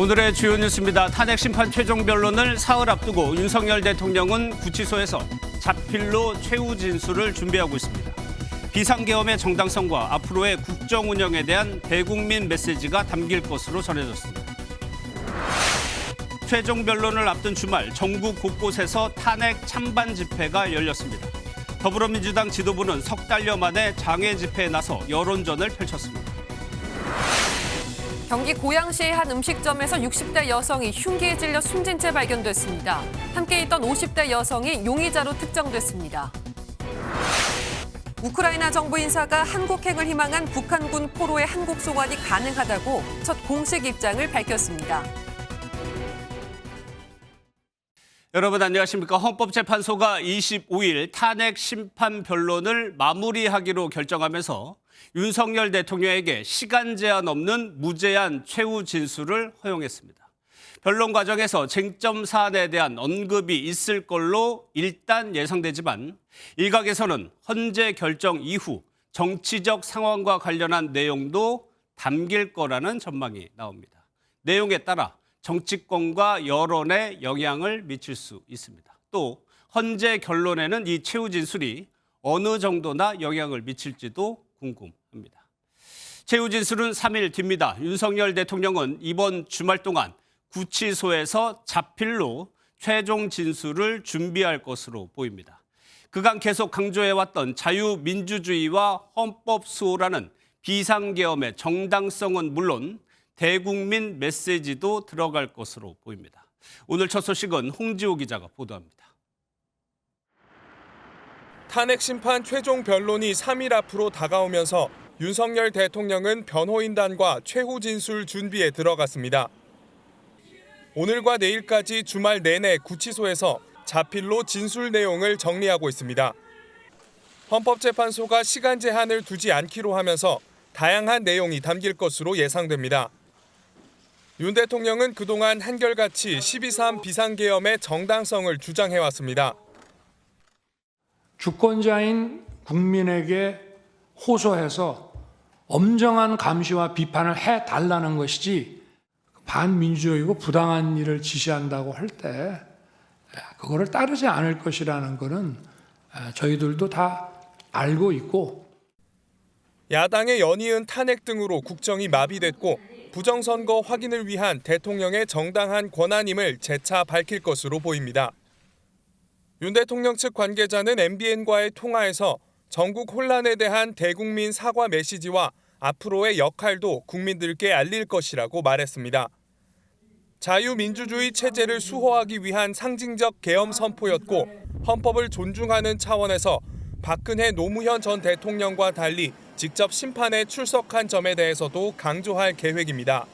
오늘의 주요 뉴스입니다. 탄핵 심판 최종 변론을 사흘 앞두고 윤석열 대통령은 구치소에서 자필로 최후 진술을 준비하고 있습니다. 비상계엄의 정당성과 앞으로의 국정 운영에 대한 대국민 메시지가 담길 것으로 전해졌습니다. 최종 변론을 앞둔 주말 전국 곳곳에서 탄핵 찬반 집회가 열렸습니다. 더불어민주당 지도부는 석 달여 만에 장외 집회에 나서 여론전을 펼쳤습니다. 경기 고양시의 한 음식점에서 60대 여성이 흉기에 찔려 숨진 채 발견됐습니다. 함께 있던 50대 여성이 용의자로 특정됐습니다. 우크라이나 정부 인사가 한국행을 희망한 북한군 포로의 한국 송환이 가능하다고 첫 공식 입장을 밝혔습니다. 여러분 안녕하십니까. 헌법재판소가 25일 탄핵 심판 변론을 마무리하기로 결정하면서 윤석열 대통령에게 시간 제한 없는 무제한 최후 진술을 허용했습니다. 변론 과정에서 쟁점 사안에 대한 언급이 있을 걸로 일단 예상되지만 일각에서는 헌재 결정 이후 정치적 상황과 관련한 내용도 담길 거라는 전망이 나옵니다. 내용에 따라 정치권과 여론에 영향을 미칠 수 있습니다. 또 헌재 결론에는 이 최후 진술이 어느 정도나 영향을 미칠지도 궁금합니다. 최후 진술은 3일 뒤입니다. 윤석열 대통령은 이번 주말 동안 구치소에서 자필로 최종 진술을 준비할 것으로 보입니다. 그간 계속 강조해왔던 자유민주주의와 헌법 수호라는 비상계엄의 정당성은 물론 대국민 메시지도 들어갈 것으로 보입니다. 오늘 첫 소식은 홍지호 기자가 보도합니다. 탄핵 심판 최종 변론이 3일 앞으로 다가오면서 윤석열 대통령은 변호인단과 최후 진술 준비에 들어갔습니다. 오늘과 내일까지 주말 내내 구치소에서 자필로 진술 내용을 정리하고 있습니다. 헌법재판소가 시간 제한을 두지 않기로 하면서 다양한 내용이 담길 것으로 예상됩니다. 윤 대통령은 그동안 한결같이 12.3 비상계엄의 정당성을 주장해왔습니다. 주권자인 국민에게 호소해서 엄정한 감시와 비판을 해달라는 것이지 반민주적이고 부당한 일을 지시한다고 할 때 그거를 따르지 않을 것이라는 것은 저희들도 다 알고 있고. 야당의 연이은 탄핵 등으로 국정이 마비됐고 부정선거 확인을 위한 대통령의 정당한 권한임을 재차 밝힐 것으로 보입니다. 윤 대통령 측 관계자는 MBN과의 통화에서 전국 혼란에 대한 대국민 사과 메시지와 앞으로의 역할도 국민들께 알릴 것이라고 말했습니다. 자유민주주의 체제를 수호하기 위한 상징적 계엄 선포였고 헌법을 존중하는 차원에서 박근혜 노무현 전 대통령과 달리 직접 심판에 출석한 점에 대해서도 강조할 계획입니다.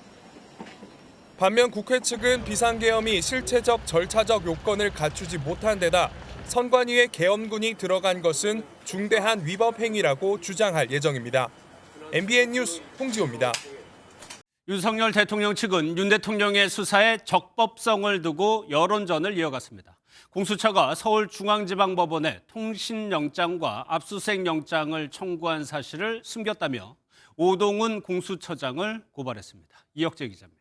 반면 국회 측은 비상계엄이 실체적 절차적 요건을 갖추지 못한 데다 선관위의 계엄군이 들어간 것은 중대한 위법 행위라고 주장할 예정입니다. MBN 뉴스 홍지호입니다. 윤석열 대통령 측은 윤 대통령의 수사에 적법성을 두고 여론전을 이어갔습니다. 공수처가 서울중앙지방법원에 통신영장과 압수수색영장을 청구한 사실을 숨겼다며 오동훈 공수처장을 고발했습니다. 이혁재 기자입니다.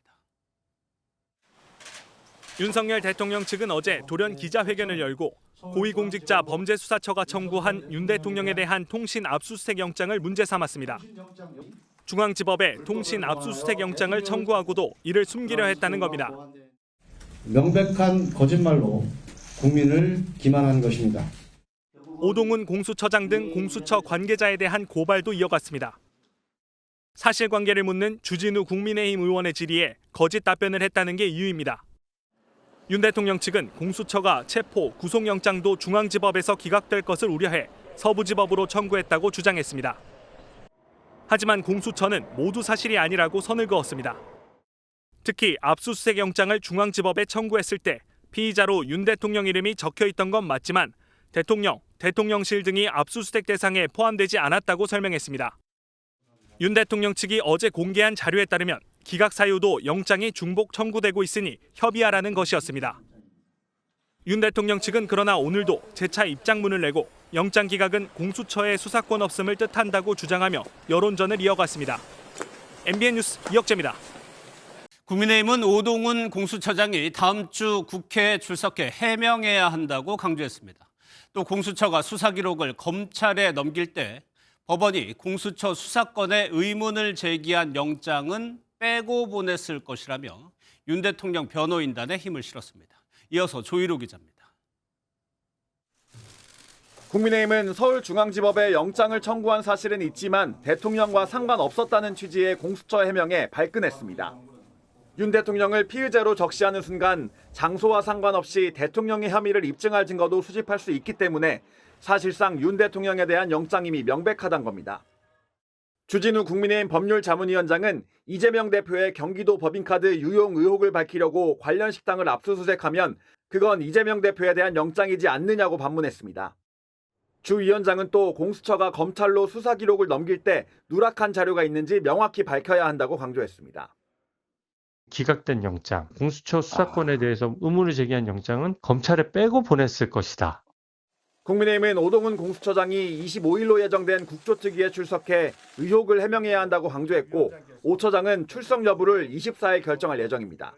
윤석열 대통령 측은 어제 돌연 기자회견을 열고 고위공직자 범죄수사처가 청구한 윤 대통령에 대한 통신 압수수색 영장을 문제 삼았습니다. 중앙지법에 통신 압수수색 영장을 청구하고도 이를 숨기려 했다는 겁니다. 명백한 거짓말로 국민을 기만한 것입니다. 오동훈 공수처장 등 공수처 관계자에 대한 고발도 이어갔습니다. 사실관계를 묻는 주진우 국민의힘 의원의 질의에 거짓 답변을 했다는 게 이유입니다. 윤 대통령 측은 공수처가 체포, 구속영장도 중앙지법에서 기각될 것을 우려해 서부지법으로 청구했다고 주장했습니다. 하지만 공수처는 모두 사실이 아니라고 선을 그었습니다. 특히 압수수색 영장을 중앙지법에 청구했을 때 피의자로 윤 대통령 이름이 적혀 있던 건 맞지만 대통령, 대통령실 등이 압수수색 대상에 포함되지 않았다고 설명했습니다. 윤 대통령 측이 어제 공개한 자료에 따르면 기각 사유도 영장이 중복 청구되고 있으니 협의하라는 것이었습니다. 윤 대통령 측은 그러나 오늘도 재차 입장문을 내고 영장 기각은 공수처의 수사권 없음을 뜻한다고 주장하며 여론전을 이어갔습니다. MBN 뉴스 이혁재입니다. 국민의힘은 오동훈 공수처장이 다음 주 국회에 출석해 해명해야 한다고 강조했습니다. 또 공수처가 수사 기록을 검찰에 넘길 때 법원이 공수처 수사권에 의문을 제기한 영장은 빼고 보냈을 것이라며 윤 대통령 변호인단에 힘을 실었습니다. 이어서 조희로 기자입니다. 국민의힘은 서울중앙지법에 영장을 청구한 사실은 있지만 대통령과 상관없었다는 취지의 공수처 해명에 발끈했습니다. 윤 대통령을 피의자로 적시하는 순간 장소와 상관없이 대통령의 혐의를 입증할 증거도 수집할 수 있기 때문에 사실상 윤 대통령에 대한 영장임이 명백하단 겁니다. 주진우 국민의힘 법률자문위원장은 이재명 대표의 경기도 법인카드 유용 의혹을 밝히려고 관련 식당을 압수수색하면 그건 이재명 대표에 대한 영장이지 않느냐고 반문했습니다. 주 위원장은 또 공수처가 검찰로 수사 기록을 넘길 때 누락한 자료가 있는지 명확히 밝혀야 한다고 강조했습니다. 기각된 영장, 공수처 수사권에 대해서 의문을 제기한 영장은 검찰에 빼고 보냈을 것이다. 국민의힘은 오동훈 공수처장이 25일로 예정된 국조특위에 출석해 의혹을 해명해야 한다고 강조했고 오 처장은 출석 여부를 24일 결정할 예정입니다.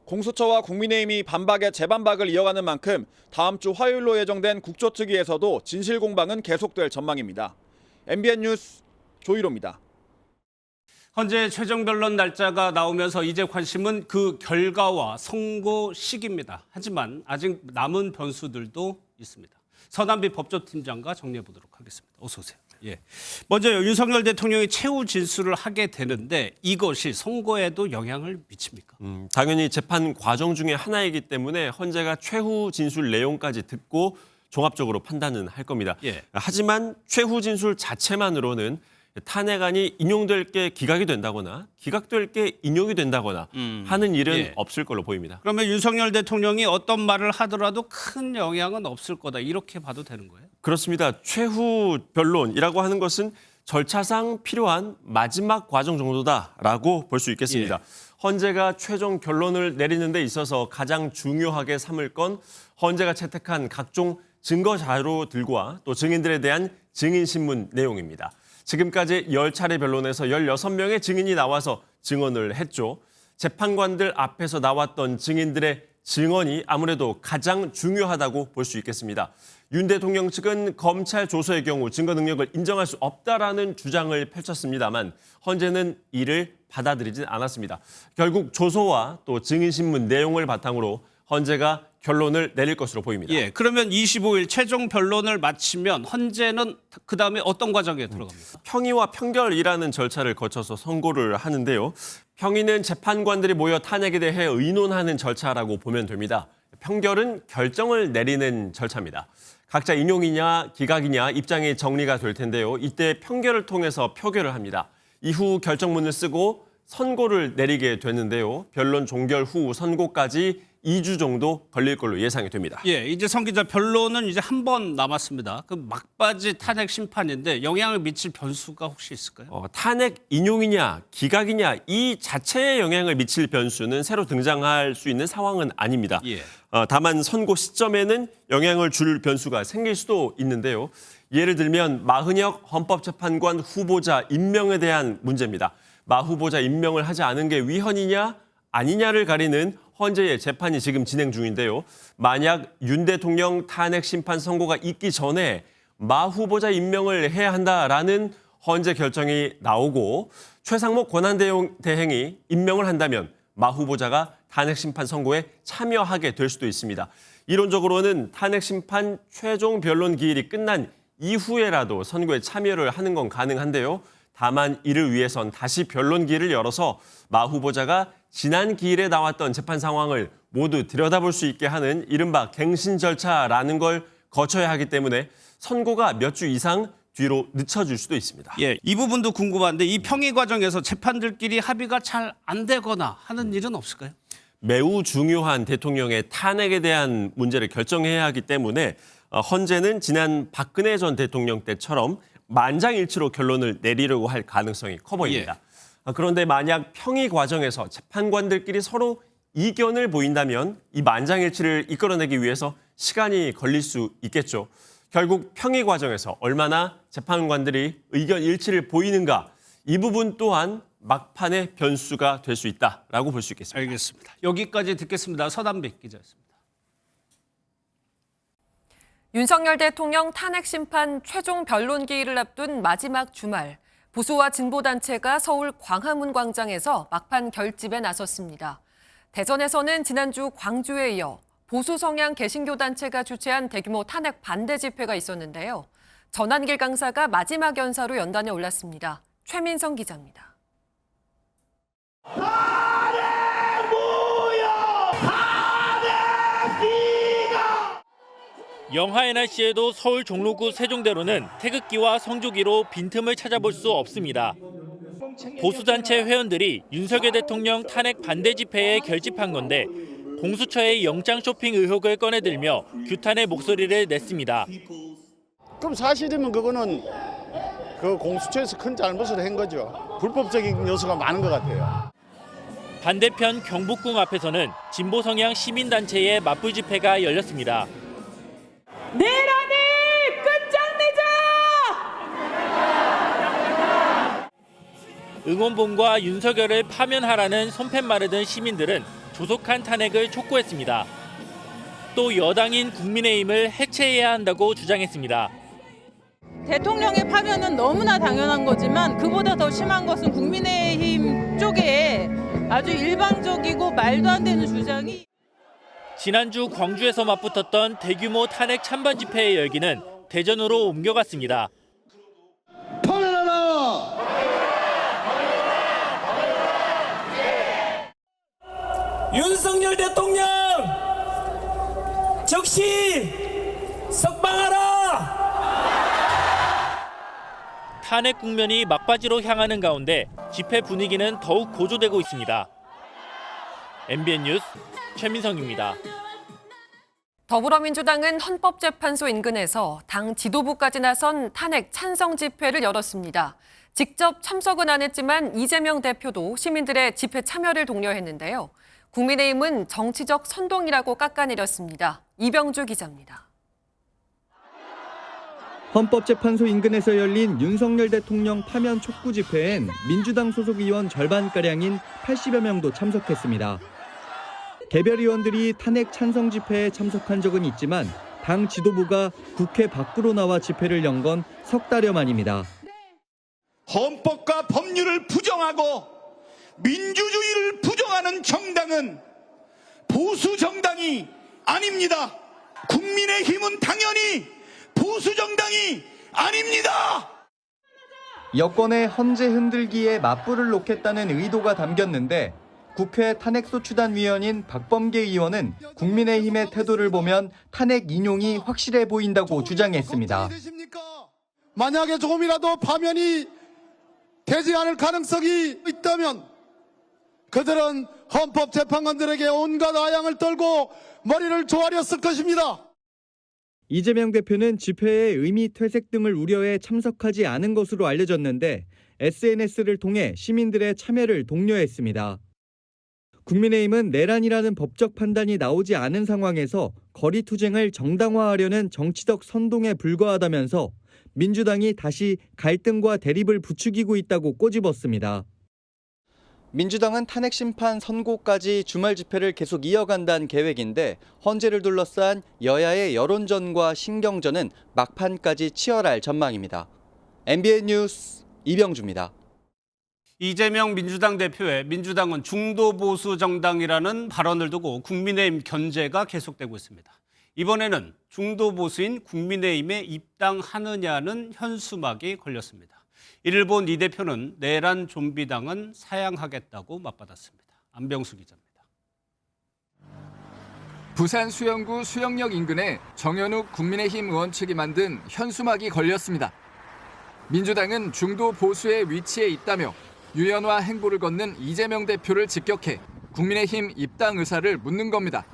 공수처와 국민의힘이 반박에 재반박을 이어가는 만큼 다음 주 화요일로 예정된 국조특위에서도 진실 공방은 계속될 전망입니다. MBN 뉴스 조희로입니다. 헌재 최종 변론 날짜가 나오면서 이제 관심은 그 결과와 선고 시기입니다. 하지만 아직 남은 변수들도 있습니다. 서남비 법조팀장과 정리해 보도록 하겠습니다. 어서 오세요. 예. 먼저 윤석열 대통령이 최후 진술을 하게 되는데 이것이 선고에도 영향을 미칩니까? 당연히 재판 과정 중에 하나이기 때문에 헌재가 최후 진술 내용까지 듣고 종합적으로 판단은 할 겁니다. 예. 하지만 최후 진술 자체만으로는 탄핵안이 인용될 게 기각이 된다거나 기각될 게 인용이 된다거나 하는 일은 예. 없을 걸로 보입니다. 그러면 윤석열 대통령이 어떤 말을 하더라도 큰 영향은 없을 거다 이렇게 봐도 되는 거예요? 그렇습니다. 최후 변론이라고 하는 것은 절차상 필요한 마지막 과정 정도다라고 볼 수 있겠습니다. 헌재가 최종 결론을 내리는 데 있어서 가장 중요하게 삼을 건 헌재가 채택한 각종 증거 자료들과 또 증인들에 대한 증인신문 내용입니다. 지금까지 10차례 변론에서 16명의 증인이 나와서 증언을 했죠. 재판관들 앞에서 나왔던 증인들의 증언이 아무래도 가장 중요하다고 볼 수 있겠습니다. 윤 대통령 측은 검찰 조서의 경우 증거 능력을 인정할 수 없다라는 주장을 펼쳤습니다만 헌재는 이를 받아들이진 않았습니다. 결국 조서와 또 증인신문 내용을 바탕으로 헌재가 결론을 내릴 것으로 보입니다. 예. 그러면 25일 최종 변론을 마치면 헌재는 그다음에 어떤 과정에 들어갑니까? 평의와 평결이라는 절차를 거쳐서 선고를 하는데요. 평의는 재판관들이 모여 탄핵에 대해 의논하는 절차라고 보면 됩니다. 평결은 결정을 내리는 절차입니다. 각자 인용이냐 기각이냐 입장이 정리가 될 텐데요. 이때 평결을 통해서 표결을 합니다. 이후 결정문을 쓰고 선고를 내리게 되는데요. 변론 종결 후 선고까지 2주 정도 걸릴 걸로 예상이 됩니다. 예, 이제 성 기자 변론은 이제 한 번 남았습니다. 그 막바지 탄핵 심판인데 영향을 미칠 변수가 혹시 있을까요? 탄핵 인용이냐 기각이냐 이 자체에 영향을 미칠 변수는 새로 등장할 수 있는 상황은 아닙니다. 예. 다만 선고 시점에는 영향을 줄 변수가 생길 수도 있는데요. 예를 들면 마흔혁 헌법재판관 후보자 임명에 대한 문제입니다. 마 후보자 임명을 하지 않은 게 위헌이냐 아니냐를 가리는 헌재의 재판이 지금 진행 중인데요. 만약 윤 대통령 탄핵 심판 선고가 있기 전에 마 후보자 임명을 해야 한다라는 헌재 결정이 나오고 최상목 권한대행이 임명을 한다면 마 후보자가 탄핵 심판 선고에 참여하게 될 수도 있습니다. 이론적으로는 탄핵 심판 최종 변론 기일이 끝난 이후에라도 선고에 참여를 하는 건 가능한데요. 다만 이를 위해선 다시 변론 기일을 열어서 마 후보자가 지난 기일에 나왔던 재판 상황을 모두 들여다볼 수 있게 하는 이른바 갱신 절차라는 걸 거쳐야 하기 때문에 선고가 몇 주 이상 뒤로 늦춰질 수도 있습니다. 예, 이 부분도 궁금한데 이 평의 과정에서 재판들끼리 합의가 잘 안 되거나 하는 일은 없을까요? 매우 중요한 대통령의 탄핵에 대한 문제를 결정해야 하기 때문에 헌재는 지난 박근혜 전 대통령 때처럼 만장일치로 결론을 내리려고 할 가능성이 커 보입니다. 그런데 만약 평의 과정에서 재판관들끼리 서로 이견을 보인다면 이 만장일치를 이끌어내기 위해서 시간이 걸릴 수 있겠죠. 결국 평의 과정에서 얼마나 재판관들이 의견 일치를 보이는가 이 부분 또한 막판의 변수가 될 수 있다라고 볼 수 있겠습니다. 알겠습니다. 여기까지 듣겠습니다. 서담백 기자였습니다. 윤석열 대통령 탄핵 심판 최종 변론 기일을 앞둔 마지막 주말, 보수와 진보단체가 서울 광화문 광장에서 막판 결집에 나섰습니다. 대전에서는 지난주 광주에 이어 보수 성향 개신교 단체가 주최한 대규모 탄핵 반대 집회가 있었는데요. 전한길 강사가 마지막 연사로 연단에 올랐습니다. 최민성 기자입니다. 영하의 날씨에도 서울 종로구 세종대로는 태극기와 성조기로 빈틈을 찾아볼 수 없습니다. 보수단체 회원들이 윤석열 대통령 탄핵 반대 집회에 결집한 건데 공수처의 영장 쇼핑 의혹을 꺼내들며 규탄의 목소리를 냈습니다. 그럼 사실이면 그거는 그 공수처에서 큰 잘못을 한 거죠. 불법적인 요소가 많은 것 같아요. 반대편 경복궁 앞에서는 진보 성향 시민단체의 맞불 집회가 열렸습니다. 내란이 끝장내자! 응원봉과 윤석열을 파면하라는 손팻말을 든 시민들은 조속한 탄핵을 촉구했습니다. 또 여당인 국민의힘을 해체해야 한다고 주장했습니다. 대통령의 파면은 너무나 당연한 거지만 그보다 더 심한 것은 국민의힘 쪽에 아주 일방적이고 말도 안 되는 주장이 지난주 광주에서 맞붙었던 대규모 탄핵 찬반 집회의 열기는 대전으로 옮겨갔습니다. 파면하라! 윤석열 대통령 즉시 석방하라! 탄핵 국면이 막바지로 향하는 가운데 집회 분위기는 더욱 고조되고 있습니다. MBN 뉴스 최민성입니다. 더불어민주당은 헌법재판소 인근에서 당 지도부까지 나선 탄핵 찬성 집회를 열었습니다. 직접 참석은 안 했지만 이재명 대표도 시민들의 집회 참여를 독려했는데요. 국민의힘은 정치적 선동이라고 깎아내렸습니다. 이병주 기자입니다. 헌법재판소 인근에서 열린 윤석열 대통령 파면 촉구 집회엔 민주당 소속 의원 절반가량인 80여 명도 참석했습니다. 개별 의원들이 탄핵 찬성 집회에 참석한 적은 있지만 당 지도부가 국회 밖으로 나와 집회를 연 건 석 달여 만입니다. 헌법과 법률을 부정하고 민주주의를 부정하는 정당은 보수 정당이 아닙니다. 국민의힘은 당연히 보수 정당이 아닙니다. 여권의 헌재 흔들기에 맞불을 놓겠다는 의도가 담겼는데 국회 탄핵소추단 위원인 박범계 의원은 국민의힘의 태도를 보면 탄핵 인용이 확실해 보인다고 주장했습니다. 만약에 조금이라도 파면이 되지 않을 가능성이 있다면 그들은 헌법재판관들에게 온갖 아양을 떨고 머리를 조아렸을 것입니다. 이재명 대표는 집회에 의미 퇴색 등을 우려해 참석하지 않은 것으로 알려졌는데 SNS를 통해 시민들의 참여를 독려했습니다. 국민의힘은 내란이라는 법적 판단이 나오지 않은 상황에서 거리투쟁을 정당화하려는 정치적 선동에 불과하다면서 민주당이 다시 갈등과 대립을 부추기고 있다고 꼬집었습니다. 민주당은 탄핵 심판 선고까지 주말 집회를 계속 이어간다는 계획인데 헌재를 둘러싼 여야의 여론전과 신경전은 막판까지 치열할 전망입니다. MBN 뉴스 이병주입니다. 이재명 민주당 대표의 민주당은 중도 보수 정당이라는 발언을 두고 국민의힘 견제가 계속되고 있습니다. 이번에는 중도 보수인 국민의힘에 입당하느냐는 현수막이 걸렸습니다. 이를 본 이 대표는 내란 좀비당은 사양하겠다고 맞받았습니다. 안병수 기자입니다. 부산 수영구 수영역 인근에 정현욱 국민의힘 의원 측이 만든 현수막이 걸렸습니다. 민주당은 중도 보수의 위치에 있다며 유연화 행보를 걷는 이재명 대표를 직격해 국민의힘 입당 의사를 묻는 겁니다.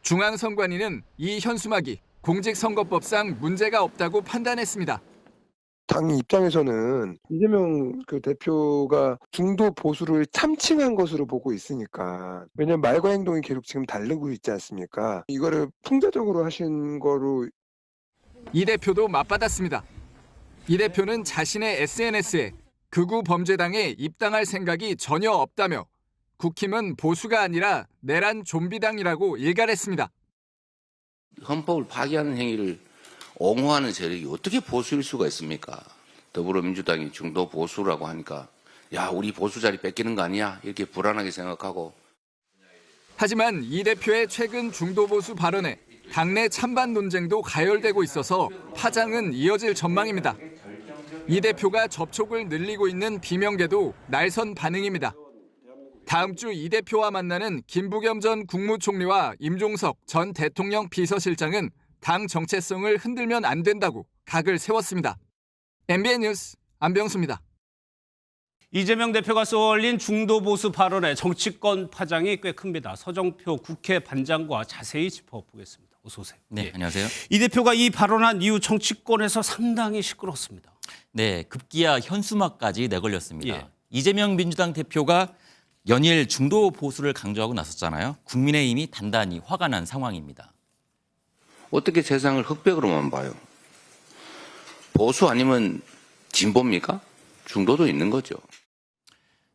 중앙선관위는 이 현수막이 공직선거법상 문제가 없다고 판단했습니다. 당 입장에서는 이재명 대표가 중도 보수를 참칭한 것으로 보고 있으니까, 왜냐하면 말과 행동이 계속 지금 다르고 있지 않습니까? 이거를 풍자적으로 하신 거로. 이 대표도 맞받았습니다. 이 대표는 자신의 SNS에 극우 범죄당에 입당할 생각이 전혀 없다며 국힘은 보수가 아니라 내란 좀비당이라고 일갈했습니다. 헌법을 파기하는 행위를 옹호하는 세력이 어떻게 보수일 수가 있습니까? 더불어민주당이 중도 보수라고 하니까 야, 우리 보수 자리 뺏기는 거 아니야? 이렇게 불안하게 생각하고. 하지만 이 대표의 최근 중도 보수 발언에 당내 찬반 논쟁도 가열되고 있어서 파장은 이어질 전망입니다. 이 대표가 접촉을 늘리고 있는 비명계도 날선 반응입니다. 다음 주 이 대표와 만나는 김부겸 전 국무총리와 임종석 전 대통령 비서실장은 당 정체성을 흔들면 안 된다고 각을 세웠습니다. MBN 뉴스 안병수입니다. 이재명 대표가 쏘아올린 중도 보수 발언에 정치권 파장이 꽤 큽니다. 서정표 국회 반장과 자세히 짚어보겠습니다. 어서 오세요. 네, 안녕하세요. 이 대표가 이 발언한 이후 정치권에서 상당히 시끄럽습니다. 네, 급기야 현수막까지 내걸렸습니다. 예. 이재명 민주당 대표가 연일 중도 보수를 강조하고 나섰잖아요. 국민의힘이 단단히 화가 난 상황입니다. 어떻게 세상을 흑백으로만 봐요? 보수 아니면 진보입니까? 중도도 있는 거죠.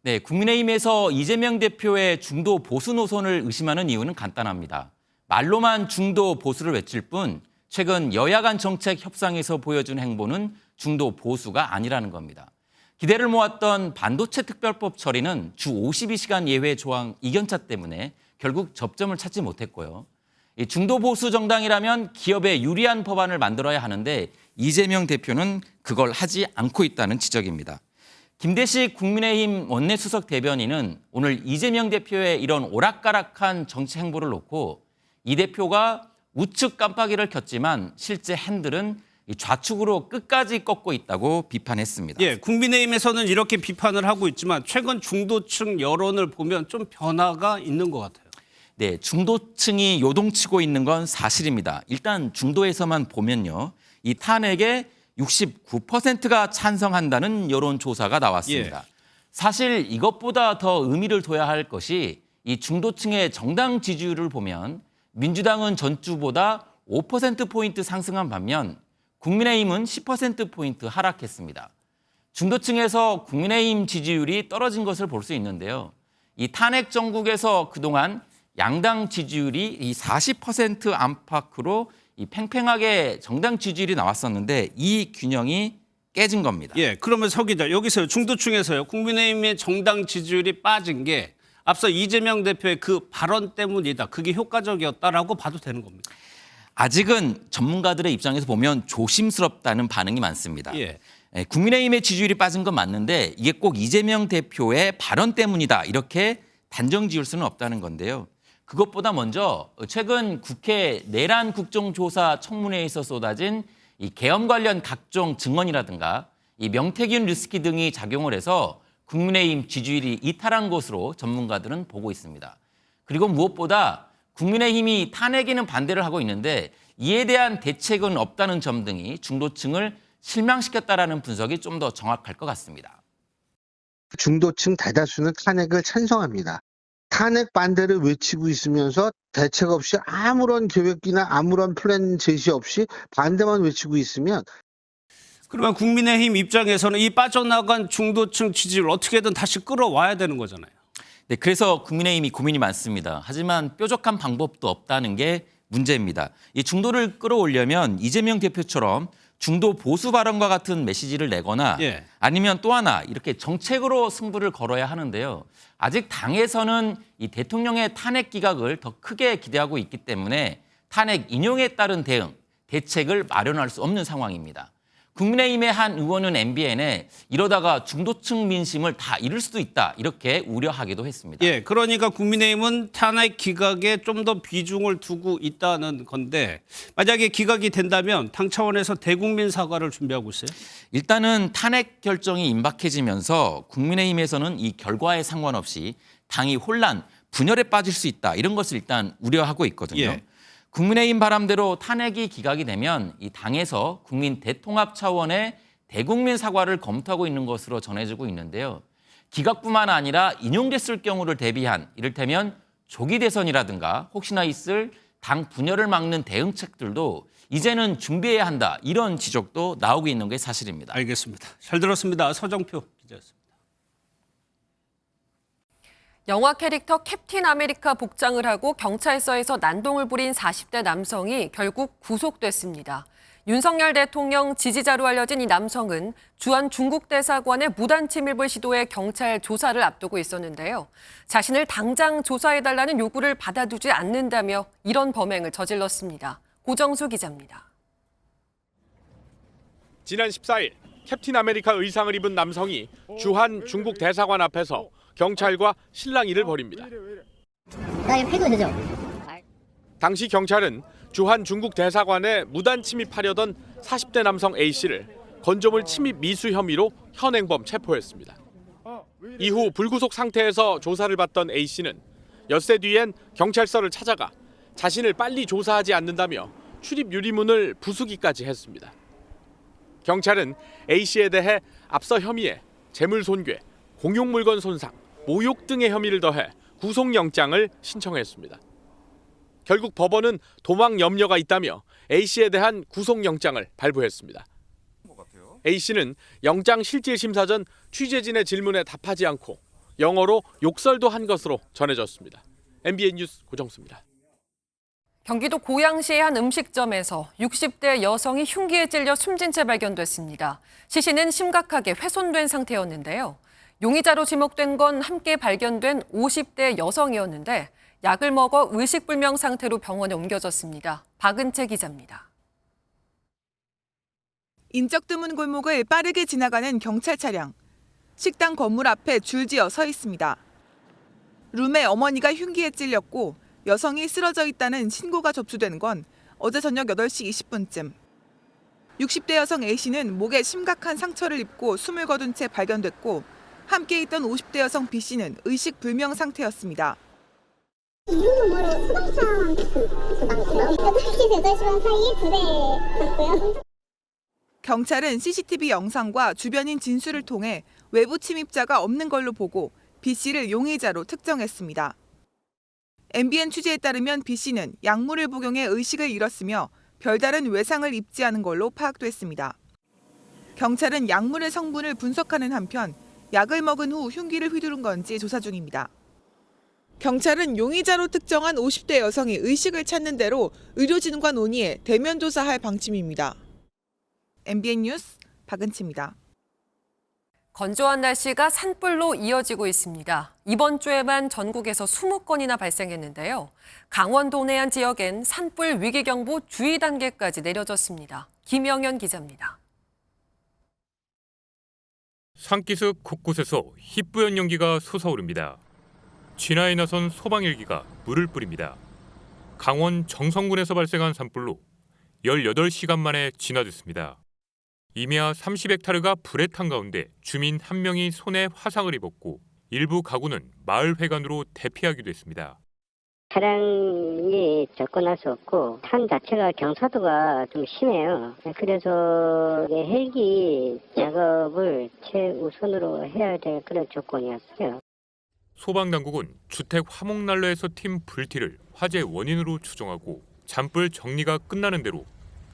네, 국민의힘에서 이재명 대표의 중도 보수 노선을 의심하는 이유는 간단합니다. 말로만 중도 보수를 외칠 뿐 최근 여야 간 정책 협상에서 보여준 행보는 중도 보수가 아니라는 겁니다. 기대를 모았던 반도체 특별법 처리는 주 52시간 예외 조항 이견차 때문에 결국 접점을 찾지 못했고요. 이 중도 보수 정당이라면 기업에 유리한 법안을 만들어야 하는데 이재명 대표는 그걸 하지 않고 있다는 지적입니다. 김대식 국민의힘 원내수석 대변인은 오늘 이재명 대표의 이런 오락가락한 정치 행보를 놓고 이 대표가 우측 깜빡이를 켰지만 실제 핸들은 좌측으로 끝까지 꺾고 있다고 비판했습니다. 예, 국민의힘에서는 이렇게 비판을 하고 있지만 최근 중도층 여론을 보면 좀 변화가 있는 것 같아요. 네, 중도층이 요동치고 있는 건 사실입니다. 일단 중도에서만 보면요. 이 탄핵에 69%가 찬성한다는 여론조사가 나왔습니다. 예. 사실 이것보다 더 의미를 둬야 할 것이 이 중도층의 정당 지지율을 보면 민주당은 전주보다 5%포인트 상승한 반면 국민의힘은 10%포인트 하락했습니다. 중도층에서 국민의힘 지지율이 떨어진 것을 볼 수 있는데요. 이 탄핵 정국에서 그동안 양당 지지율이 이 40% 안팎으로 이 팽팽하게 정당 지지율이 나왔었는데 이 균형이 깨진 겁니다. 예, 그러면 서 기자, 여기서요. 중도층에서요. 국민의힘의 정당 지지율이 빠진 게 앞서 이재명 대표의 그 발언 때문이다. 그게 효과적이었다라고 봐도 되는 겁니다. 아직은 전문가들의 입장에서 보면 조심스럽다는 반응이 많습니다. 예. 국민의힘의 지지율이 빠진 건 맞는데 이게 꼭 이재명 대표의 발언 때문이다. 이렇게 단정 지을 수는 없다는 건데요. 그것보다 먼저 최근 국회 내란 국정조사 청문회에서 쏟아진 이 계엄 관련 각종 증언이라든가 이 명태균 리스키 등이 작용을 해서 국민의힘 지지율이 이탈한 것으로 전문가들은 보고 있습니다. 그리고 무엇보다 국민의힘이 탄핵에는 반대를 하고 있는데 이에 대한 대책은 없다는 점 등이 중도층을 실망시켰다라는 분석이 좀 더 정확할 것 같습니다. 중도층 대다수는 탄핵을 찬성합니다. 탄핵 반대를 외치고 있으면서 대책 없이 아무런 계획이나 아무런 플랜 제시 없이 반대만 외치고 있으면 그러면 국민의힘 입장에서는 이 빠져나간 중도층 지지율 어떻게든 다시 끌어와야 되는 거잖아요. 네, 그래서 국민의힘이 고민이 많습니다. 하지만 뾰족한 방법도 없다는 게 문제입니다. 이 중도를 끌어올려면 이재명 대표처럼 중도 보수 발언과 같은 메시지를 내거나 예. 아니면 또 하나 이렇게 정책으로 승부를 걸어야 하는데요. 아직 당에서는 이 대통령의 탄핵 기각을 더 크게 기대하고 있기 때문에 탄핵 인용에 따른 대책을 마련할 수 없는 상황입니다. 국민의힘의 한 의원은 MBN에 이러다가 중도층 민심을 다 잃을 수도 있다 이렇게 우려하기도 했습니다. 예, 그러니까 국민의힘은 탄핵 기각에 좀 더 비중을 두고 있다는 건데 만약에 기각이 된다면 당 차원에서 대국민 사과를 준비하고 있어요? 일단은 탄핵 결정이 임박해지면서 국민의힘에서는 이 결과에 상관없이 당이 혼란, 분열에 빠질 수 있다 이런 것을 일단 우려하고 있거든요. 예. 국민의힘 바람대로 탄핵이 기각이 되면 이 당에서 국민 대통합 차원의 대국민 사과를 검토하고 있는 것으로 전해지고 있는데요. 기각뿐만 아니라 인용됐을 경우를 대비한 이를테면 조기 대선이라든가 혹시나 있을 당 분열을 막는 대응책들도 이제는 준비해야 한다 이런 지적도 나오고 있는 게 사실입니다. 알겠습니다. 잘 들었습니다. 서정표 기자였습니다. 영화 캐릭터 캡틴 아메리카 복장을 하고 경찰서에서 난동을 부린 40대 남성이 결국 구속됐습니다. 윤석열 대통령 지지자로 알려진 이 남성은 주한 중국 대사관의 무단 침입을 시도해 경찰 조사를 앞두고 있었는데요. 자신을 당장 조사해달라는 요구를 받아두지 않는다며 이런 범행을 저질렀습니다. 고정수 기자입니다. 지난 14일 캡틴 아메리카 의상을 입은 남성이 주한 중국 대사관 앞에서 경찰과 실랑이를 벌입니다. 나 이거 해도 되죠? 당시 경찰은 주한 중국 대사관에 무단 침입하려던 40대 남성 A씨를 건조물 침입 미수 혐의로 현행범 체포했습니다. 이후 불구속 상태에서 조사를 받던 A씨는 엿새 뒤엔 경찰서를 찾아가 자신을 빨리 조사하지 않는다며 출입 유리문을 부수기까지 했습니다. 경찰은 A씨에 대해 앞서 혐의에 재물손괴, 공용물건 손상, 모욕 등의 혐의를 더해 구속영장을 신청했습니다. 결국 법원은 도망 염려가 있다며 A씨에 대한 구속영장을 발부했습니다. A씨는 영장 실질 심사 전 취재진의 질문에 답하지 않고 영어로 욕설도 한 것으로 전해졌습니다. MBN 뉴스 고정수입니다. 경기도 고양시의 한 음식점에서 60대 여성이 흉기에 찔려 숨진 채 발견됐습니다. 시신은 심각하게 훼손된 상태였는데요. 용의자로 지목된 건 함께 발견된 50대 여성이었는데 약을 먹어 의식불명 상태로 병원에 옮겨졌습니다. 박은채 기자입니다. 인적 드문 골목을 빠르게 지나가는 경찰 차량. 식당 건물 앞에 줄지어 서 있습니다. 룸에 어머니가 흉기에 찔렸고 여성이 쓰러져 있다는 신고가 접수된 건 어제 저녁 8시 20분쯤. 60대 여성 A씨는 목에 심각한 상처를 입고 숨을 거둔 채 발견됐고 함께 있던 50대 여성 B씨는 의식불명 상태였습니다. 이유는 뭐라고 수동차 수당이요? 8시, 8시 사이에 2대 갔고요. 경찰은 CCTV 영상과 주변인 진술을 통해 외부 침입자가 없는 걸로 보고 B씨를 용의자로 특정했습니다. MBN 취재에 따르면 B씨는 약물을 복용해 의식을 잃었으며 별다른 외상을 입지 않은 걸로 파악됐습니다. 경찰은 약물의 성분을 분석하는 한편 약을 먹은 후 흉기를 휘두른 건지 조사 중입니다. 경찰은 용의자로 특정한 50대 여성이 의식을 찾는 대로 의료진과 논의해 대면 조사할 방침입니다. MBN 뉴스 박은치입니다. 건조한 날씨가 산불로 이어지고 있습니다. 이번 주에만 전국에서 20건이나 발생했는데요. 강원 동해안 지역엔 산불 위기경보 주의 단계까지 내려졌습니다. 김영현 기자입니다. 산기슭 곳곳에서 희뿌연 연기가 솟아오릅니다. 진화에 나선 소방헬기가 물을 뿌립니다. 강원 정선군에서 발생한 산불로 18시간 만에 진화됐습니다. 임야 30헥타르가 불에 탄 가운데 주민 1명이 손에 화상을 입었고 일부 가구는 마을 회관으로 대피하기도 했습니다. 차량이 접근할 수 없고 탄 자체가 경사도가 좀 심해요. 그래서 헬기 작업을 최우선으로 해야 될 그런 조건이었어요. 소방당국은 주택 화목난로에서 튄 불티를 화재 원인으로 추정하고 잔불 정리가 끝나는 대로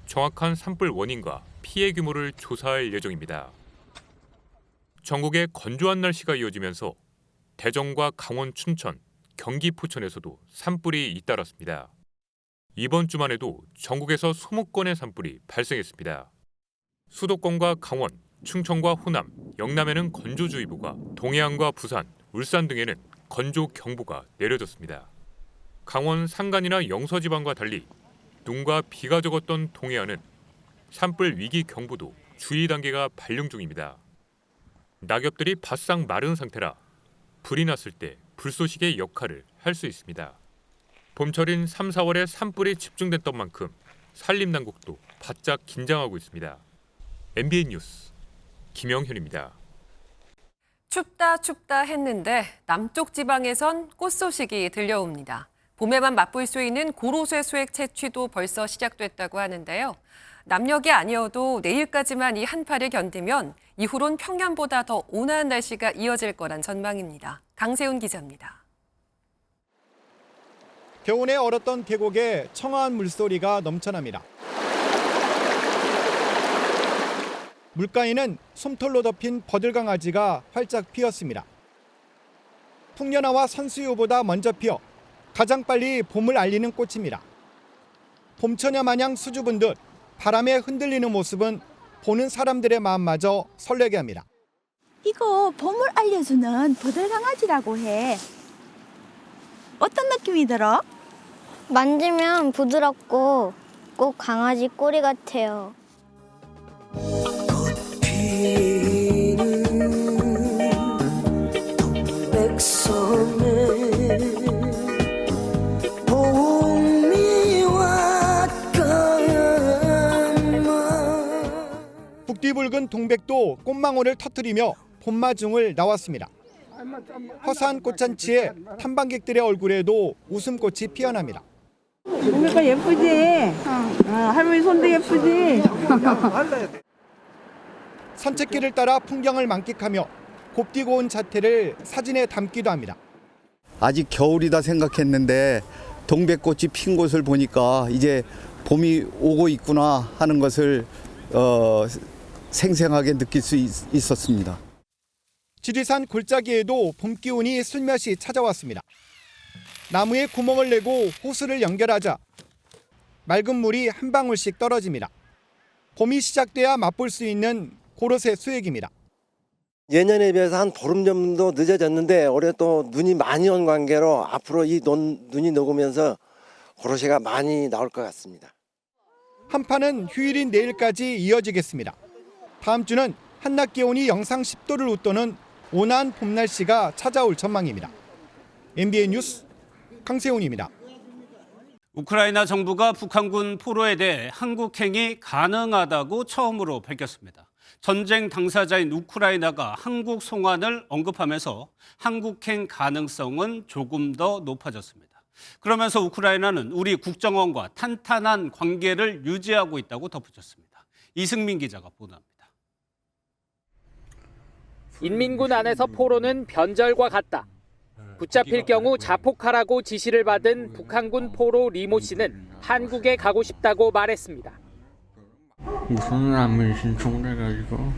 정확한 산불 원인과 피해 규모를 조사할 예정입니다. 전국에 건조한 날씨가 이어지면서 대전과 강원, 춘천, 경기 포천에서도 산불이 잇따랐습니다. 이번 주만 해도 전국에서 20건의 산불이 발생했습니다. 수도권과 강원, 충청과 호남, 영남에는 건조주의보가, 동해안과 부산, 울산 등에는 건조경보가 내려졌습니다. 강원 산간이나 영서지방과 달리 눈과 비가 적었던 동해안은 산불 위기 경보도 주의 단계가 발령 중입니다. 낙엽들이 바싹 마른 상태라 불이 났을 때 불쏘시개 역할을 할 수 있습니다. 봄철인 3, 4월에 산불이 집중됐던 만큼 산림당국도 바짝 긴장하고 있습니다. MBN 뉴스 김영현입니다. 춥다 했는데 남쪽 지방에선 꽃 소식이 들려옵니다. 봄에만 맛볼 수 있는 고로쇠 수액 채취도 벌써 시작됐다고 하는데요. 남녘이 아니어도 내일까지만 이 한파를 견디면 이후론 평년보다 더 온화한 날씨가 이어질 거란 전망입니다. 강세훈 기자입니다. 겨우내 얼었던 계곡에 청아한 물소리가 넘쳐납니다. 물가에는 솜털로 덮인 버들강아지가 활짝 피었습니다. 풍년화와 선수유보다 먼저 피어 가장 빨리 봄을 알리는 꽃입니다. 봄처녀 마냥 수줍은 듯 바람에 흔들리는 모습은 보는 사람들의 마음마저 설레게 합니다. 이거 봄을 알려주는 버들강아지라고 해. 어떤 느낌이 들어? 만지면 부드럽고 꼭 강아지 꼬리 같아요. 북뒤붉은 동백도 꽃망울을 터뜨리며 봄마중을 나왔습니다. 허사한 꽃잔치에 탐방객들의 얼굴에도 웃음꽃이 피어납니다. 동백가 예쁘지? 할머니 손도 예쁘지? 산책길을 따라 풍경을 만끽하며 곱디고 온 자태를 사진에 담기도 합니다. 아직 겨울이다 생각했는데 동백꽃이 핀 곳을 보니까 이제 봄이 오고 있구나 하는 것을 생생하게 느낄 수 있었습니다. 지리산 골짜기에도 봄 기운이 슬며시 찾아왔습니다. 나무에 구멍을 내고 호수를 연결하자 맑은 물이 한 방울씩 떨어집니다. 봄이 시작돼야 맛볼 수 있는 고로쇠 수액입니다. 예년에 비해서 한 보름 정도 늦어졌는데 올해 또 눈이 많이 온 관계로 앞으로 이 눈이 녹으면서 고로쇠가 많이 나올 것 같습니다. 한파는 휴일인 내일까지 이어지겠습니다. 다음 주는 한낮 기온이 영상 10도를 웃도는 온화한 봄 날씨가 찾아올 전망입니다. MBN 뉴스 강세훈입니다. 우크라이나 정부가 북한군 포로에 대해 한국행이 가능하다고 처음으로 밝혔습니다. 전쟁 당사자인 우크라이나가 한국 송환을 언급하면서 한국행 가능성은 조금 더 높아졌습니다. 그러면서 우크라이나는 우리 국정원과 탄탄한 관계를 유지하고 있다고 덧붙였습니다. 이승민 기자가 보도합니다. 인민군 안에서 포로는 변절과 같다. 붙잡힐 경우 자폭하라고 지시를 받은 북한군 포로 리모 씨는 한국에 가고 싶다고 말했습니다. 우선은 신청돼가지고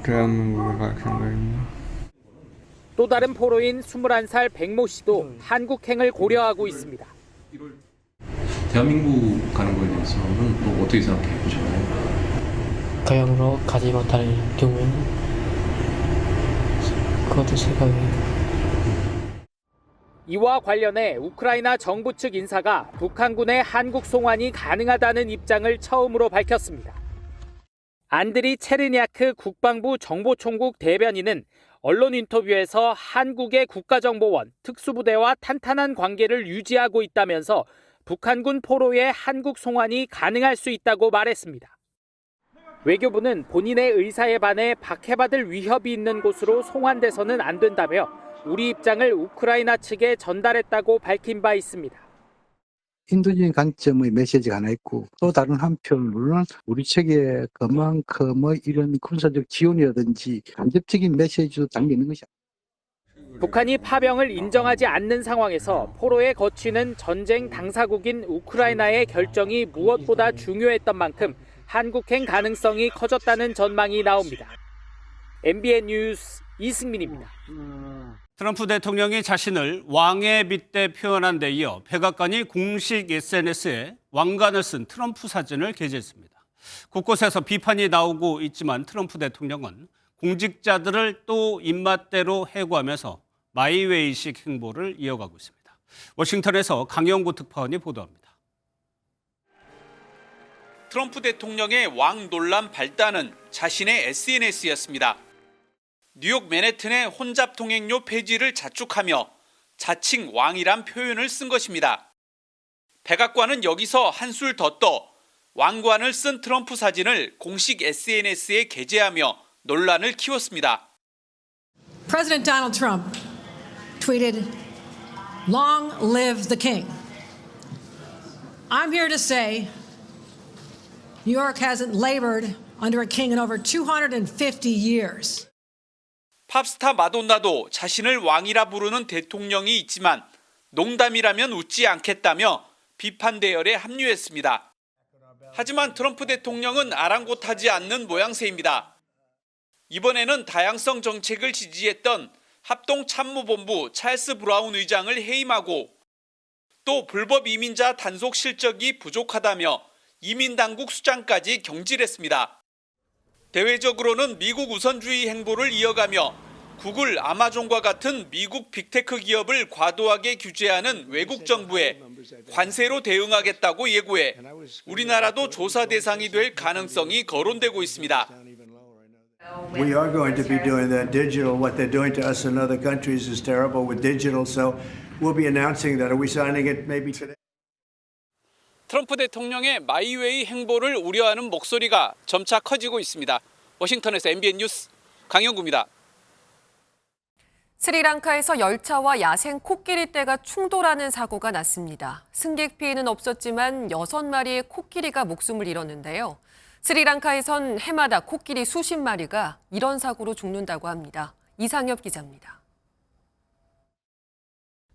대한민국에 갈 생각입니다. 또 다른 포로인 21살 백모 씨도 한국행을 고려하고 있습니다. 대한민국 가는 거에 대해서는 또 어떻게 생각해 보시나요? 가양으로 가지 못할 경우에는 그것도 생각해요. 이와 관련해 우크라이나 정부 측 인사가 북한군의 한국 송환이 가능하다는 입장을 처음으로 밝혔습니다. 안드리 체르냐크 국방부 정보총국 대변인은 언론 인터뷰에서 한국의 국가정보원, 특수부대와 탄탄한 관계를 유지하고 있다면서 북한군 포로의 한국 송환이 가능할 수 있다고 말했습니다. 외교부는 본인의 의사에 반해 박해받을 위협이 있는 곳으로 송환돼서는 안 된다며 우리 입장을 우크라이나 측에 전달했다고 밝힌 바 있습니다. 인도적인 관점의 메시지가 하나 있고 또 다른 한편으로는 우리 측에 그만큼의 이런 군사적 지원이라든지 간접적인 메시지도 담기는 것이야. 북한이 파병을 인정하지 않는 상황에서 포로의 거취는 전쟁 당사국인 우크라이나의 결정이 무엇보다 중요했던 만큼 한국행 가능성이 커졌다는 전망이 나옵니다. MBN 뉴스 이승민입니다. 트럼프 대통령이 자신을 왕에 빗대 표현한 데 이어 백악관이 공식 SNS에 왕관을 쓴 트럼프 사진을 게재했습니다. 곳곳에서 비판이 나오고 있지만 트럼프 대통령은 공직자들을 또 입맛대로 해고하면서 마이웨이식 행보를 이어가고 있습니다. 워싱턴에서 강영구 특파원이 보도합니다. 트럼프 대통령의 왕 논란 발단은 자신의 SNS였습니다. 뉴욕 맨해튼의 혼잡 통행료 폐지를 자축하며 자칭 왕이란 표현을 쓴 것입니다. 백악관은 여기서 한술 더 떠 왕관을 쓴 트럼프 사진을 공식 SNS에 게재하며 논란을 키웠습니다. President Donald Trump tweeted, "Long live the king." I'm here to say New York hasn't labored under a king in over 250 years. 팝스타 마돈나도 자신을 왕이라 부르는 대통령이 있지만 농담이라면 웃지 않겠다며 비판 대열에 합류했습니다. 하지만 트럼프 대통령은 아랑곳하지 않는 모양새입니다. 이번에는 다양성 정책을 지지했던 합동참모본부 찰스 브라운 의장을 해임하고 또 불법 이민자 단속 실적이 부족하다며 이민당국 수장까지 경질했습니다. 대외적으로는 미국 우선주의 행보를 이어가며 구글, 아마존과 같은 미국 빅테크 기업을 과도하게 규제하는 외국 정부에 관세로 대응하겠다고 예고해 우리나라도 조사 대상이 될 가능성이 거론되고 있습니다. We are going to be doing that digital. What they're doing to us in other countries is terrible with digital. So we'll be announcing that. Are we signing it maybe today? 트럼프 대통령의 마이웨이 행보를 우려하는 목소리가 점차 커지고 있습니다. 워싱턴에서 MBN 뉴스 강영구입니다. 스리랑카에서 열차와 야생 코끼리 떼가 충돌하는 사고가 났습니다. 승객 피해는 없었지만 6마리의 코끼리가 목숨을 잃었는데요. 스리랑카에선 해마다 코끼리 수십 마리가 이런 사고로 죽는다고 합니다. 이상엽 기자입니다.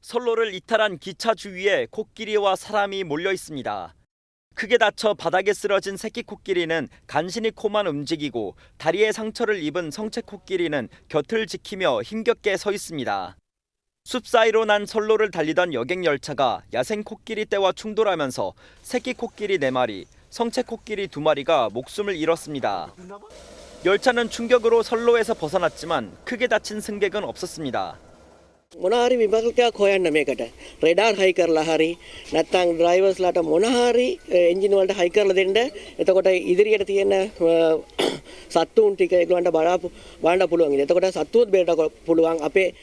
선로를 이탈한 기차 주위에 코끼리와 사람이 몰려 있습니다. 크게 다쳐 바닥에 쓰러진 새끼 코끼리는 간신히 코만 움직이고 다리에 상처를 입은 성체 코끼리는 곁을 지키며 힘겹게 서 있습니다. 숲 사이로 난 선로를 달리던 여객 열차가 야생 코끼리 떼와 충돌하면서 새끼 코끼리 4마리, 성체 코끼리 2마리가 목숨을 잃었습니다. 열차는 충격으로 선로에서 벗어났지만 크게 다친 승객은 없었습니다. මොනවා හරි විභාගයක් හොයන්න මේකට රඩාර් හයි කරලා හරි නැත්නම් ඩ්‍රයිවර්ස්ලාට මොනවා හරි එන්ජින් වලට හයි කරලා දෙන්න එතකොට ඉදිරියට තියෙන සත්තුන් ටික ඒගොල්ලන්ට බලන්න පුළුවන්. එතකොට සත්තුත් බේරට පුළුවන්. අපේ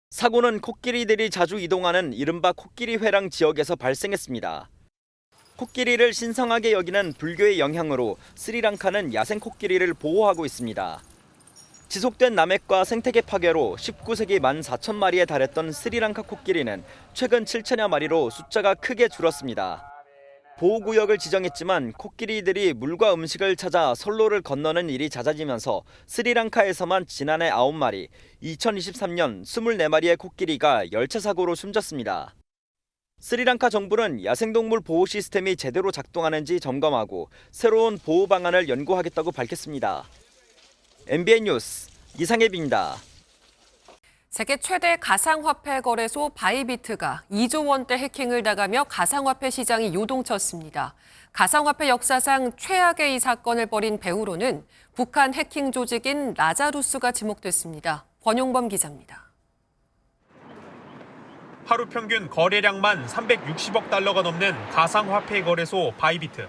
사고는 코끼리들이 자주 이동하는 이른바 코끼리 회랑 지역에서 발생했습니다. 코끼리를 신성하게 여기는 불교의 영향으로 스리랑카는 야생 코끼리를 보호하고 있습니다. 지속된 남획과 생태계 파괴로 19세기 14,000마리에 달했던 스리랑카 코끼리는 최근 7천여 마리로 숫자가 크게 줄었습니다. 보호구역을 지정했지만 코끼리들이 물과 음식을 찾아 선로를 건너는 일이 잦아지면서 스리랑카에서만 지난해 9마리, 2023년 24마리의 코끼리가 열차 사고로 숨졌습니다. 스리랑카 정부는 야생동물 보호 시스템이 제대로 작동하는지 점검하고 새로운 보호 방안을 연구하겠다고 밝혔습니다. MBN 뉴스 이상엽입니다. 세계 최대 가상화폐 거래소 바이비트가 2조 원대 해킹을 당하며 가상화폐 시장이 요동쳤습니다. 가상화폐 역사상 최악의 이 사건을 벌인 배후로는 북한 해킹 조직인 라자루스가 지목됐습니다. 권용범 기자입니다. 하루 평균 거래량만 360억 달러가 넘는 가상화폐 거래소 바이비트.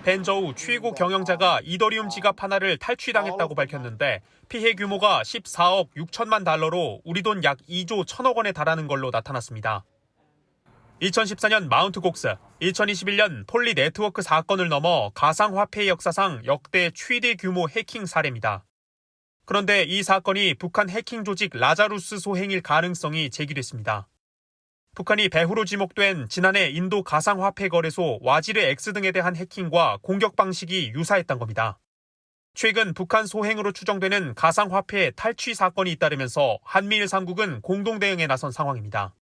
벤저우 최고 경영자가 이더리움 지갑 하나를 탈취당했다고 밝혔는데 피해 규모가 14억 6천만 달러로 우리 돈 약 2조 1천억 원에 달하는 걸로 나타났습니다. 2014년 마운트 곡스, 2021년 폴리 네트워크 사건을 넘어 가상화폐 역사상 역대 최대 규모 해킹 사례입니다. 그런데 이 사건이 북한 해킹 조직 라자루스 소행일 가능성이 제기됐습니다. 북한이 배후로 지목된 지난해 인도 가상화폐 거래소 와지르 X 등에 대한 해킹과 공격 방식이 유사했던 겁니다. 최근 북한 소행으로 추정되는 가상화폐 탈취 사건이 잇따르면서 한미일 3국은 공동 대응에 나선 상황입니다.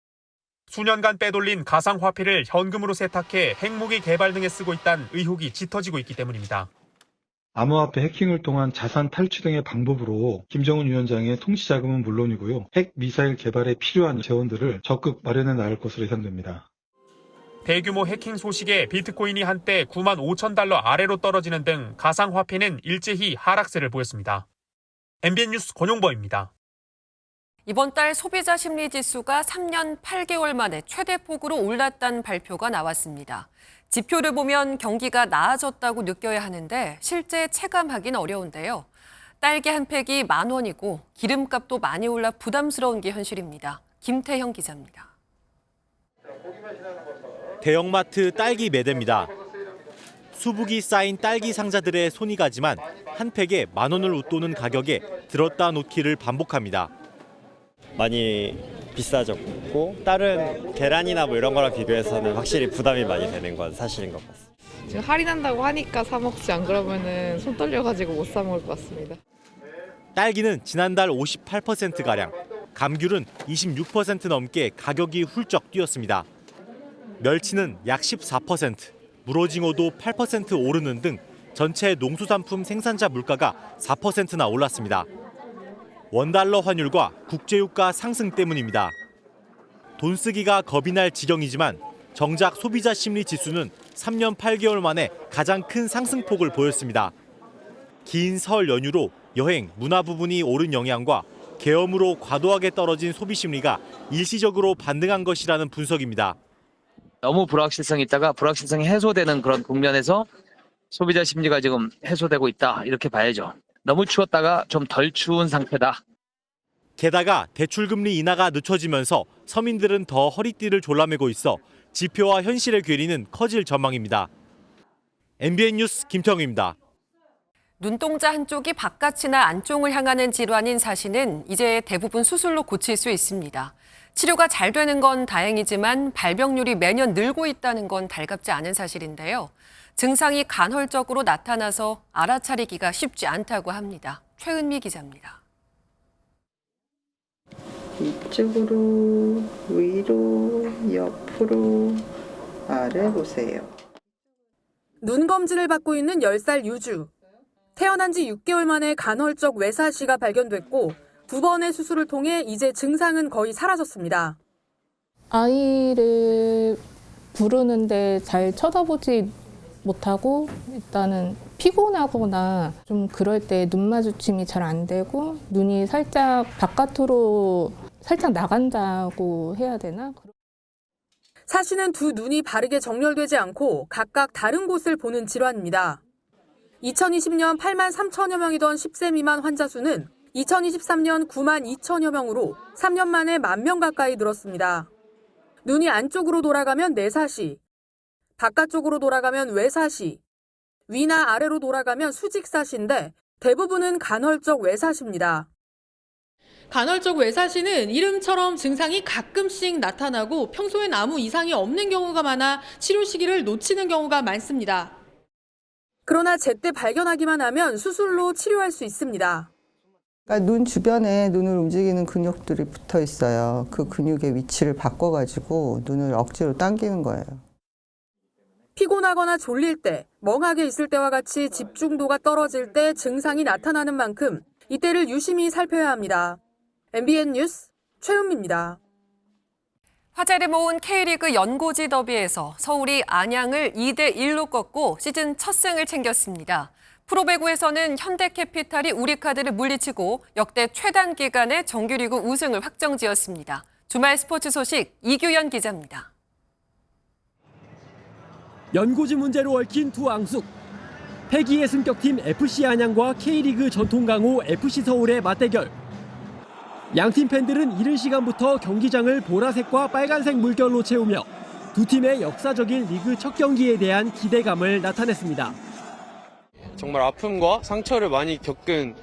수년간 빼돌린 가상화폐를 현금으로 세탁해 핵무기 개발 등에 쓰고 있다는 의혹이 짙어지고 있기 때문입니다. 암호화폐 해킹을 통한 자산 탈취 등의 방법으로 김정은 위원장의 통치 자금은 물론이고요. 핵 미사일 개발에 필요한 재원들을 적극 마련해 나갈 것으로 예상됩니다. 대규모 해킹 소식에 비트코인이 한때 9만 5천 달러 아래로 떨어지는 등 가상화폐는 일제히 하락세를 보였습니다. MBN 뉴스 권용범입니다. 이번 달 소비자 심리 지수가 3년 8개월 만에 최대폭으로 올랐다는 발표가 나왔습니다. 지표를 보면 경기가 나아졌다고 느껴야 하는데 실제 체감하긴 어려운데요. 딸기 한 팩이 10,000원이고 기름값도 많이 올라 부담스러운 게 현실입니다. 김태형 기자입니다. 대형마트 딸기 매대입니다. 수북이 쌓인 딸기 상자들의 손이 가지만 한 팩에 10,000원을 웃도는 가격에 들었다 놓기를 반복합니다. 많이 비싸졌고 다른 계란이나 뭐 이런 거랑 비교해서는 확실히 부담이 많이 되는 건 사실인 것 같습니다. 지금 할인한다고 하니까 사 먹지, 안 그러면은 손 떨려가지고 못 사 먹을 것 같습니다. 딸기는 지난달 58%가량, 감귤은 26% 넘게 가격이 훌쩍 뛰었습니다. 멸치는 약 14%, 물오징어도 8% 오르는 등 전체 농수산품 생산자 물가가 4%나 올랐습니다. 원달러 환율과 국제유가 상승 때문입니다. 돈 쓰기가 겁이 날 지경이지만 정작 소비자 심리 지수는 3년 8개월 만에 가장 큰 상승폭을 보였습니다. 긴 설 연휴로 여행, 문화 부분이 오른 영향과 계엄으로 과도하게 떨어진 소비 심리가 일시적으로 반등한 것이라는 분석입니다. 너무 불확실성이 있다가 불확실성이 해소되는 그런 국면에서 소비자 심리가 지금 해소되고 있다 이렇게 봐야죠. 너무 추웠다가 좀 덜 추운 상태다. 게다가 대출금리 인하가 늦춰지면서 서민들은 더 허리띠를 졸라매고 있어 지표와 현실의 괴리는 커질 전망입니다. MBN 뉴스 김태형입니다. 눈동자 한쪽이 바깥이나 안쪽을 향하는 질환인 사시는 이제 대부분 수술로 고칠 수 있습니다. 치료가 잘 되는 건 다행이지만 발병률이 매년 늘고 있다는 건 달갑지 않은 사실인데요. 증상이 간헐적으로 나타나서 알아차리기가 쉽지 않다고 합니다. 최은미 기자입니다. 이쪽으로, 위로, 옆으로, 아래 보세요. 눈 검진을 받고 있는 10살 유주. 태어난 지 6개월 만에 간헐적 외사시가 발견됐고 2번의 수술을 통해 이제 증상은 거의 사라졌습니다. 아이를 부르는데 잘 쳐다보지 못하고 일단은 피곤하거나 좀 그럴 때 눈 마주침이 잘 안 되고 눈이 살짝 바깥으로 살짝 나간다고 해야 되나? 사시는 두 눈이 바르게 정렬되지 않고 각각 다른 곳을 보는 질환입니다. 2020년 8만 3천여 명이던 10세 미만 환자 수는 2023년 9만 2천여 명으로 3년 만에 1만 명 가까이 늘었습니다. 눈이 안쪽으로 돌아가면 내사시, 바깥쪽으로 돌아가면 외사시, 위나 아래로 돌아가면 수직사시인데 대부분은 간헐적 외사시입니다. 간헐적 외사시는 이름처럼 증상이 가끔씩 나타나고 평소엔 아무 이상이 없는 경우가 많아 치료 시기를 놓치는 경우가 많습니다. 그러나 제때 발견하기만 하면 수술로 치료할 수 있습니다. 그러니까 눈 주변에 눈을 움직이는 근육들이 붙어 있어요. 그 근육의 위치를 바꿔가지고 눈을 억지로 당기는 거예요. 피곤하거나 졸릴 때, 멍하게 있을 때와 같이 집중도가 떨어질 때 증상이 나타나는 만큼 이때를 유심히 살펴야 합니다. MBN 뉴스 최은미입니다. 화제를 모은 K리그 연고지 더비에서 서울이 안양을 2대1로 꺾고 시즌 첫 승을 챙겼습니다. 프로배구에서는 현대캐피탈이 우리카드를 물리치고 역대 최단 기간의 정규리그 우승을 확정지었습니다. 주말 스포츠 소식 이규현 기자입니다. 연고지 문제로 얽힌 두 앙숙. 패기의 승격팀 FC 안양과 K리그 전통강호 FC 서울의 맞대결. 양팀 팬들은 이른 시간부터 경기장을 보라색과 빨간색 물결로 채우며 두 팀의 역사적인 리그 첫 경기에 대한 기대감을 나타냈습니다. 정말 아픔과 상처를 많이 겪은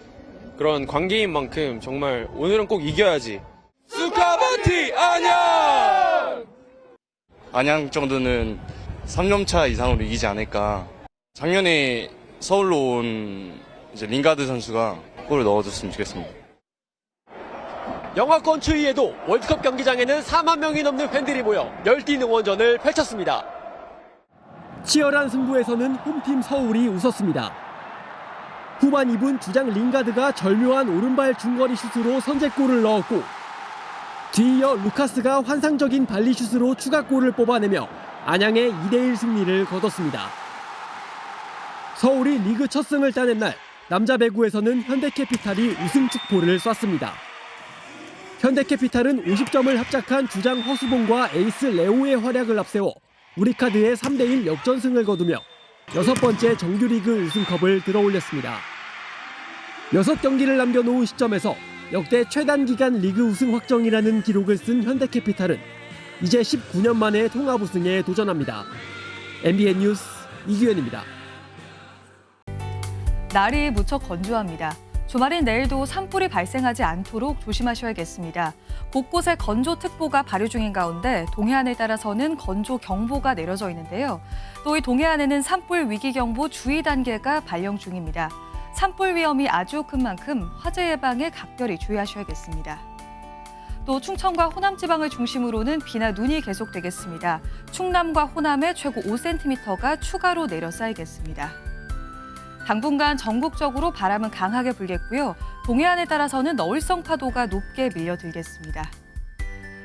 그런 관계인 만큼 정말 오늘은 꼭 이겨야지. 수카바티 안양! 안양 정도는 3점차 이상으로 이기지 않을까. 작년에 서울로 온 링가드 선수가 골을 넣어줬으면 좋겠습니다. 영하권 추위에도 월드컵 경기장에는 4만 명이 넘는 팬들이 모여 열띤 응원전을 펼쳤습니다. 치열한 승부에서는 홈팀 서울이 웃었습니다. 후반 2분 주장 링가드가 절묘한 오른발 중거리 슛으로 선제골을 넣었고 뒤이어 루카스가 환상적인 발리슛으로 추가골을 뽑아내며 안양의 2대1 승리를 거뒀습니다. 서울이 리그 첫 승을 따낸 날 남자 배구에서는 현대캐피탈이 우승 축포를 쐈습니다. 현대캐피탈은 50점을 합작한 주장 허수봉과 에이스 레오의 활약을 앞세워 우리카드의 3대1 역전승을 거두며 6번째 정규리그 우승컵을 들어올렸습니다. 6경기를 남겨놓은 시점에서 역대 최단 기간 리그 우승 확정이라는 기록을 쓴 현대캐피탈은 이제 19년 만에 통합 우승에 도전합니다. MBN 뉴스 이규현입니다. 날이 무척 건조합니다. 주말인 내일도 산불이 발생하지 않도록 조심하셔야겠습니다. 곳곳에 건조특보가 발효 중인 가운데 동해안에 따라서는 건조경보가 내려져 있는데요. 또 이 동해안에는 산불 위기경보 주의 단계가 발령 중입니다. 산불 위험이 아주 큰 만큼 화재 예방에 각별히 주의하셔야겠습니다. 또 충청과 호남 지방을 중심으로는 비나 눈이 계속되겠습니다. 충남과 호남에 최고 5cm가 추가로 내려 쌓이겠습니다. 당분간 전국적으로 바람은 강하게 불겠고요. 동해안에 따라서는 너울성 파도가 높게 밀려들겠습니다.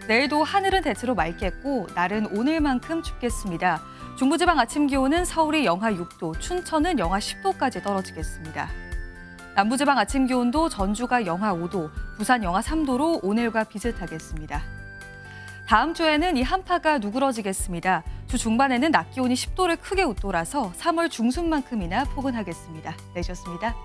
내일도 하늘은 대체로 맑겠고 날은 오늘만큼 춥겠습니다. 중부지방 아침 기온은 서울이 영하 6도, 춘천은 영하 10도까지 떨어지겠습니다. 남부지방 아침 기온도 전주가 영하 5도, 부산 영하 3도로 오늘과 비슷하겠습니다. 다음 주에는 이 한파가 누그러지겠습니다. 주 중반에는 낮 기온이 10도를 크게 웃돌아서 3월 중순만큼이나 포근하겠습니다. 내셨습니다.